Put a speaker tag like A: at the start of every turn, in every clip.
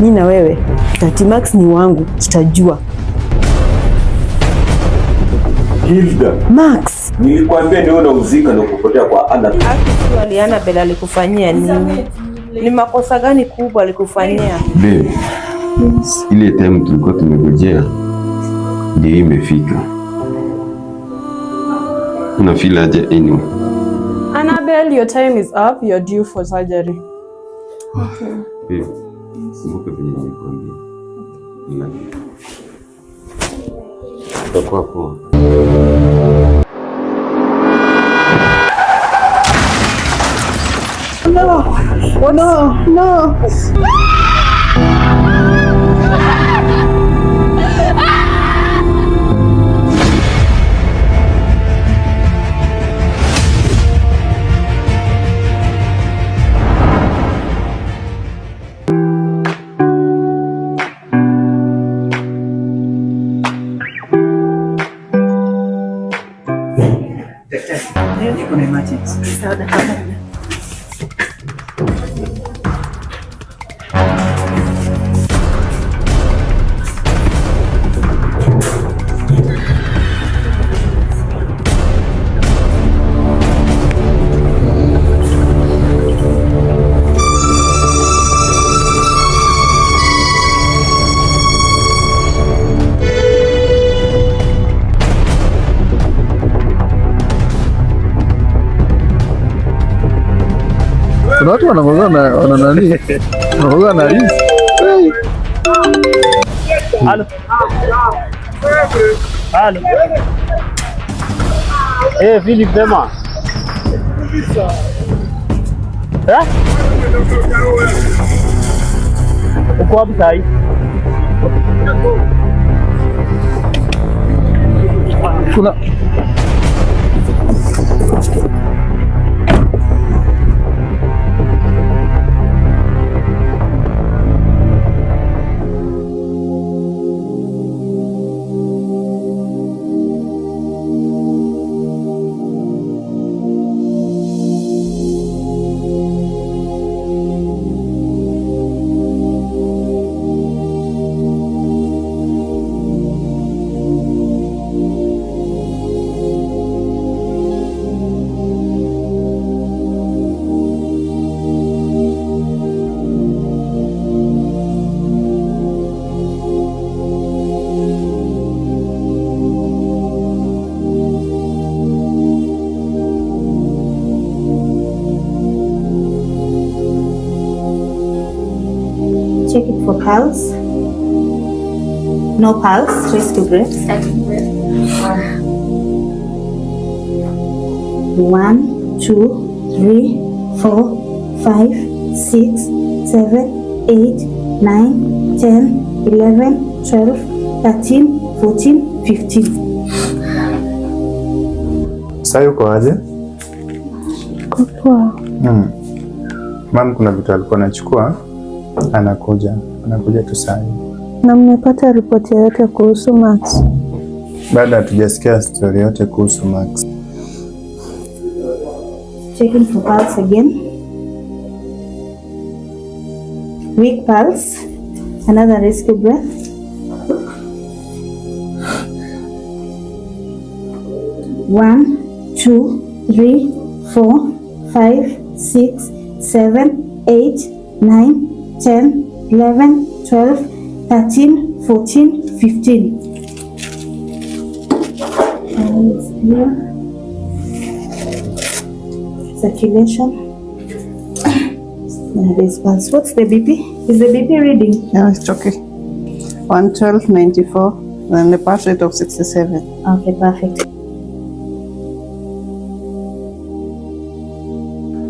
A: mimi na wewe Tati Max ni wangu, tutajua.
B: Hilda.
A: Max,
B: nilikwambia ndio unauzika na kupotea kwa Ana.
C: Akisema Annabel alikufanyia nini? Ni makosa gani kubwa alikufanyia?
B: Babe, ile time tulikuwa tumegojea ndio imefika. Una feel aje anyway?
D: Annabel, your time is up. You're due for surgery.
B: Okay. Babe, kumbuka vile nilikwambia. Utakuwa poa.
A: no. Oh no, no.
E: Kuna emergency.
A: Sawa daktari.
F: Kuna watu wanangozana nani? Wanangozana na Alice.
G: Halo. Halo. Philip sema. Uko wapi sasa?
F: Kuna
H: check it for pulse. No pulse, rescue breath. 1, 2, 3, 4, 5, 6, 7, 8, 9, 10, 11, 12, 13, 14, 15.
F: Sasa yuko aje?
A: Poa.
F: Mama kuna vitu alikuwa anachukua, anakuja tu sasa.
A: Na mmepata ripoti yote kuhusu Max?
F: Baada hatujasikia story yote kuhusu Max.
H: Checking for pulse again. Weak pulse. Another rescue breath. 1, 2, 3, 4, 5, 6, 7, 8, 9, 10, 11, 12, 13, 14, 15. Circulation. Pulse. What's the BP? Is the BP reading?
E: No, it's okay. 112/94 and the pulse rate of 67.
H: Okay, perfect.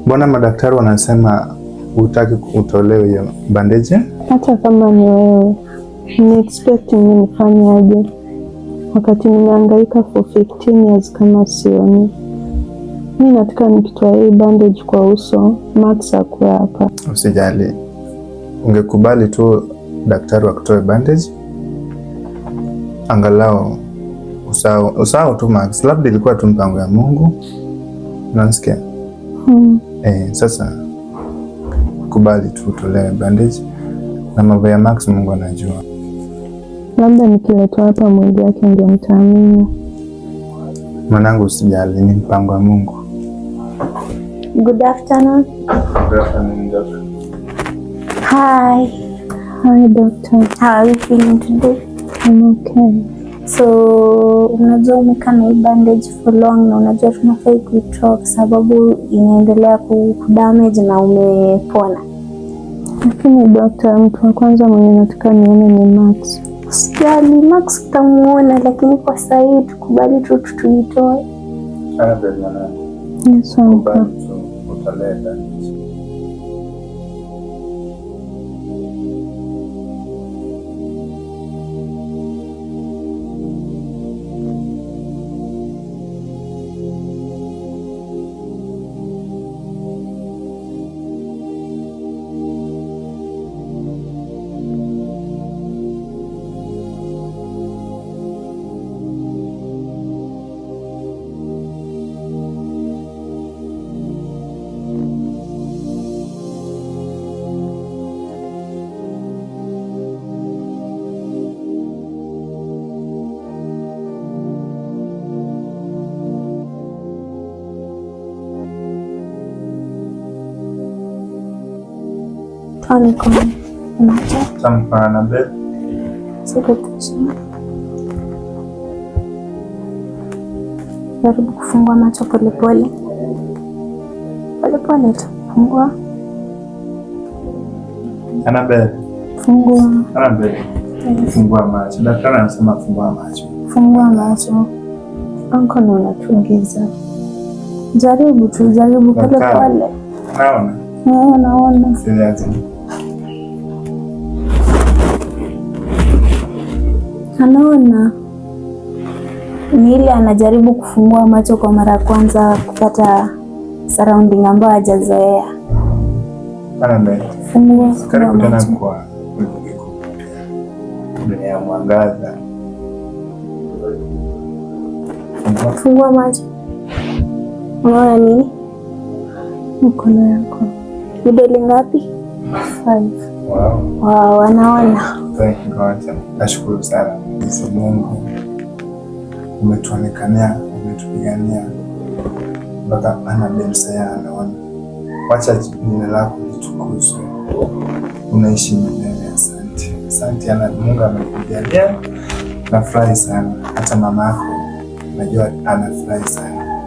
F: Mbona madaktari wanasema hutaki utolewe hiyo bandage?
A: Hata kama ni wewe, ni expect mimi nifanye aje wakati nimehangaika for 15 years kama sioni? Mimi nataka nikitoa hii bandage kwa uso, Max akuwe hapa.
F: Usijali. Ungekubali tu daktari wakutoe bandage? Angalau usahau tu Max. Labda ilikuwa tu mpango ya Mungu. Unasikia? Sasa kubali tu utolewe bandage na mambo ya Max Mungu anajua.
A: Labda nikiletwa hapa mwili yake ndio mtaamini.
F: Mwanangu, usijali, ni mpango wa Mungu.
H: Good afternoon.
F: Good afternoon, doctor.
H: Hi.
A: Hi, doctor.
H: How are you feeling today?
A: I'm okay.
H: So, unajua umekaa na hii bandage for long na unajua tunafai kuitoa kwa sababu inaendelea kudamage na umepona.
A: Lakini doctor, mtu wa kwanza mwenye nataka nione ni Max.
H: Usijali, Max utamuona, lakini kwa sasa hivi tukubali tu tuitoe.
A: Yes, uncle.
F: Utaleta. Tampa na bed.
H: Jaribu kufungua macho polepole. Polepole tu. Fungua.
F: Ana bed.
H: Fungua.
F: Ana bed. Fungua macho. Daktari anasema fungua macho.
H: Fungua macho. Anko na unatugiza. Jaribu tu, jaribu polepole.
F: Naona.
H: Naona.
F: Seriously.
H: Anaona ni ile anajaribu kufungua macho kwa mara ya kwanza kupata surrounding ambayo hajazoea. Fungua
F: karibu tena kwa dunia ya mwangaza.
H: Fungua macho. Unaona nini? Mkono yako. Vidole ngapi? 5. Wow, anaona.
F: Thank God. Nashukuru sana Mungu, umetuonekania, umetupigania mpaka Annabel sasa anaona. Wacha jina lako litukuzwe, unaishi milele. Asante, asante ana Mungu amekujalia. Nafurahi sana, hata mama yako najua anafurahi sana.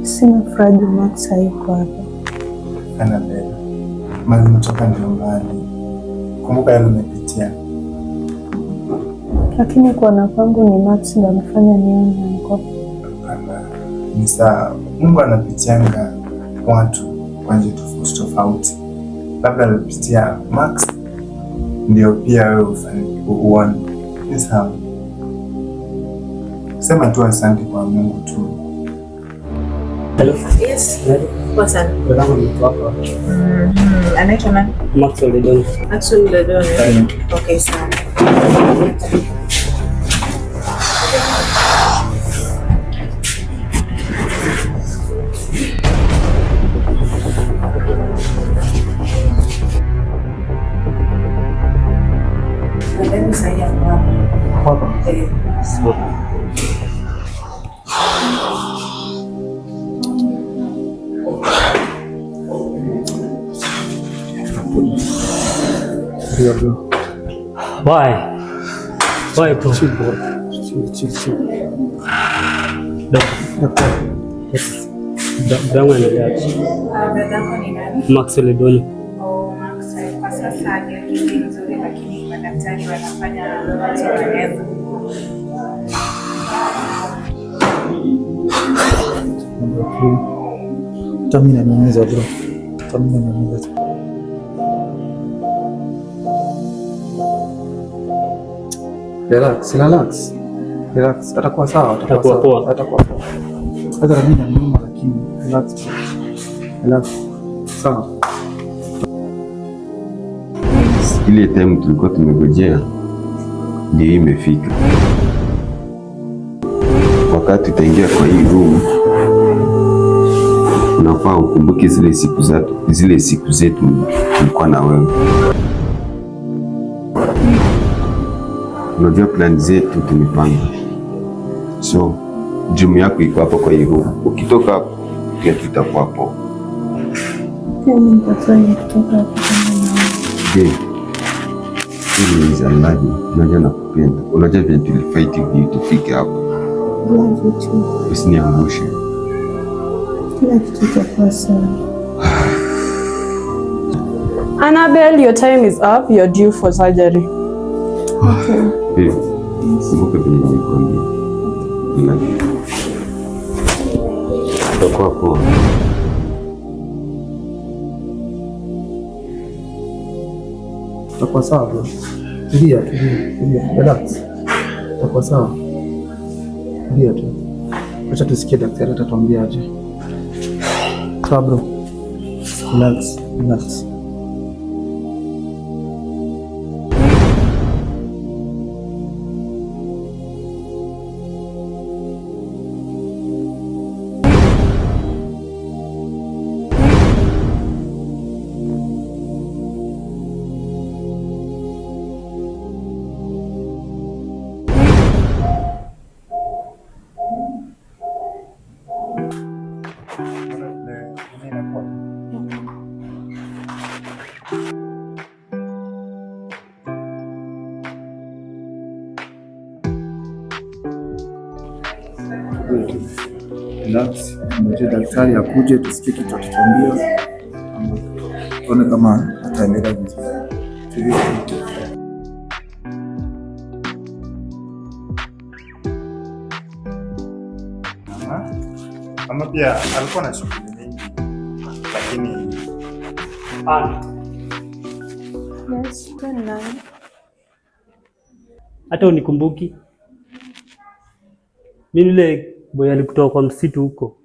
A: Sina furaha Max hayuko hapa.
F: Annabel, mali umetoka ndio mbali, kumbuka yale umepitia.
A: Lakini kuona kwangu ni Max ndio amefanya nione niko.
F: Ni sawa, Mungu anapitianga watu kwa njia tofauti. Labda alipitia Max ndio pia wewe uone. Ni sawa. Sema tu asante kwa Mungu tu.
C: Hello. Yes. Kwa sana. Anaitwa nani?
G: Maxwell Ledoni.
C: Maxwell Ledoni. Okay, sawa.
G: Why? Why bro? Damu anajaji.
C: Dadako ni nani?
G: Maxwell Ledoni.
C: Kwa sasa ni nzuri, lakini madaktari wanafanya matengenezo.
I: Tamina niumiza bro. Tamina niumiza. Relax, relax. Relax, atakuwa sawa,
G: atakuwa poa.
I: Atakuwa poa. Hata Tamina ni mama lakini relax. Relax. Sawa.
B: Ile time tulikuwa tumegojea ndio imefika. Wakati utaingia kwa hii room, unafaa ukumbuke zile siku zetu tulikuwa na wewe. unajua plan zetu tumepanga, so jumu yako iko hapo kwa hiyo. Ukitoka hapo pia tutakuwa hapo. Unajua nakupenda, unajua vile tulifight ili tufike hapo. Usiniangushe.
A: Kila kitu kitakuwa sawa.
D: Annabelle, your time is up. You're due for surgery.
B: Okay. Kumbuka vile nilikwambia. Tutakuwa poa.
I: Tutakuwa sawa bro. Tulia. Relax. Tutakuwa sawa. Tulia tu. Acha tusikie daktari atatuambia aje. Sawa bro. Relax. Relax. Mmoja daktari akuje tusikie kitu atatuambia. Tuone kama ataendelea vizuri.
F: Mama pia alikuwa na shughuli nyingi, lakini
A: Yes, tena.
G: hata unikumbuki mimi yule boy alikutoa kwa msitu huko,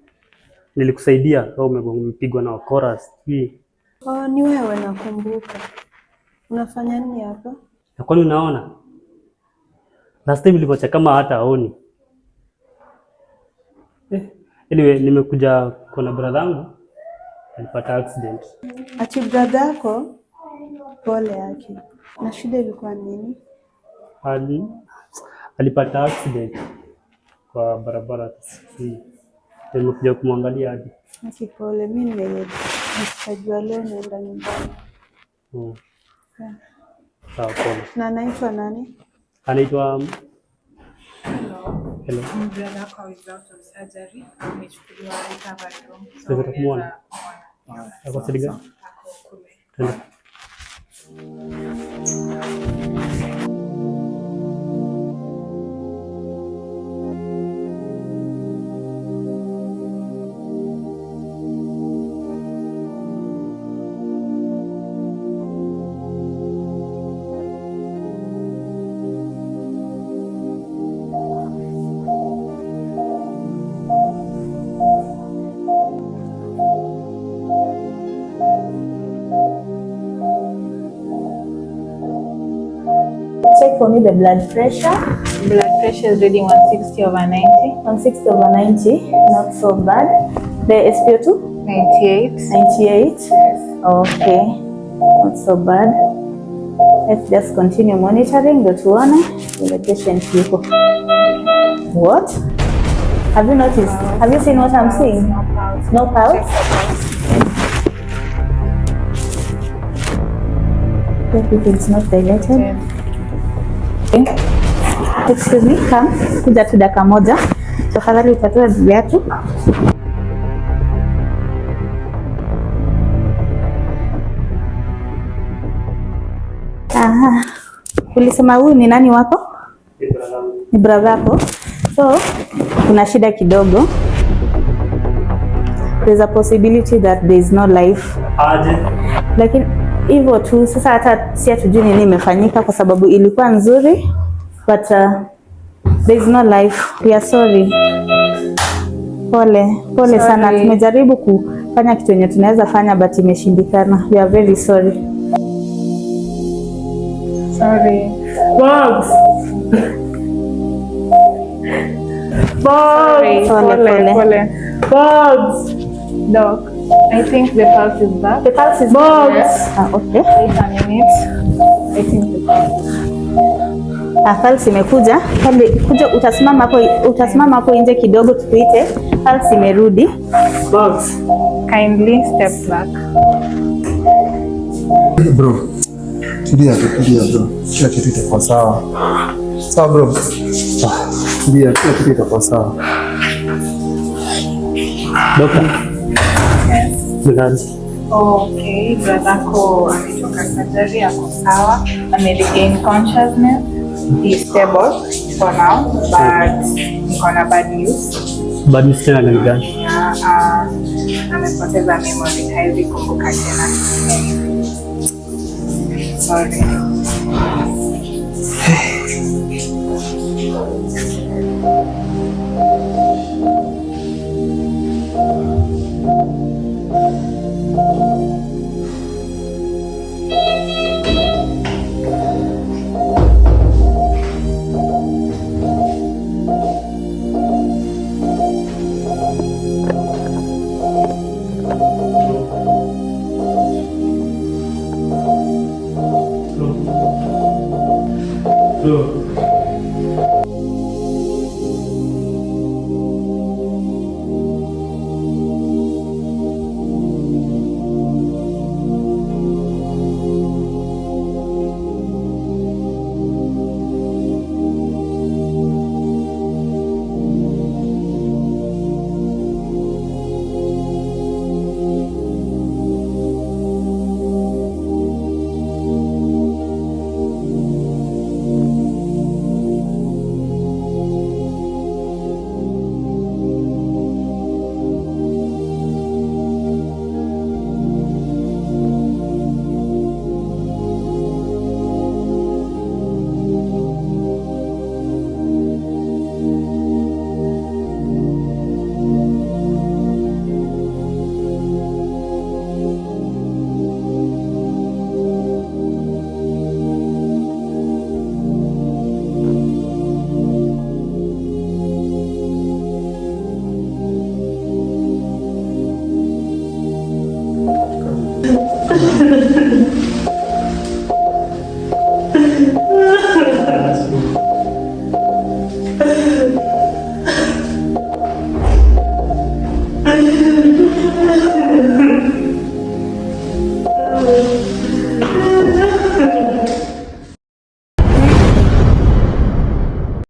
G: nilikusaidia au umepigwa na wakora sijui.
A: Oh, ni wewe nakumbuka. Unafanya nini hapa?
G: Na kwani unaona last time nilipocha kama hata aoni. Anyway, nimekuja kuna brother yangu alipata accident.
A: Ati brother yako? Pole yake. Na shida ilikuwa nini?
G: Alipata accident kwa barabara hii. Nimekuja kumwangalia hadi.
A: Pole, mimi nimejua leo naenda nyumbani.
G: Sawa pole.
A: Na anaitwa nani?
G: Anaitwa Hello.
J: Brother yako is out of surgery. Amechukuliwa recovery room.
G: Sasa tumuone. Ako sadiga. Tenda.
H: Check for me the blood pressure.
J: Blood pressure is reading 160/90.
H: 160/90, not so bad. The SpO2?
J: 98.
H: 98. Okay, not so bad. Let's just continue monitoring. Ndio tuone the patient yuko. What? Have you noticed? Have you seen what I'm seeing? No pulse? If it's not dilated. Excuse me, come. Kuja tu dakika moja. Tafadhali utatoa viatu. Aha. Ulisema huyu ni nani wako? Ni brother yako. So, kuna shida kidogo. There's a possibility that there is no life. Lakini hivyo tu sasa, hata si hatujui nini imefanyika kwa sababu ilikuwa nzuri, but there is no life. We are sorry. Pole sana. Tumejaribu kufanya kitu yenye tunaweza fanya but imeshindikana. We are very sorry.
J: Sorry.
H: Bugs. Pole.
J: Bugs. Doc, I think the pulse is back.
H: The pulse is back. Okay.
J: Wait a minute. I think the pulse is back.
H: Falsi imekuja. Kuja, utasimama hapo nje kidogo tukuite. Falsi imerudi.
J: Kindly step back.
F: Bro, tulia bro. Kila kitu itakuwa sawa. Sawa bro. Tulia, kila kitu itakuwa sawa.
G: Dokta.
J: Okay, bradhako ametoka surgery, ako sawa, ameregain consciousness. He is stable for now, but niko na bad news.
G: Bad news tena ni gani?
J: Amepoteza memory, haiwezi kumbuka tena. Sorry.
G: Bro.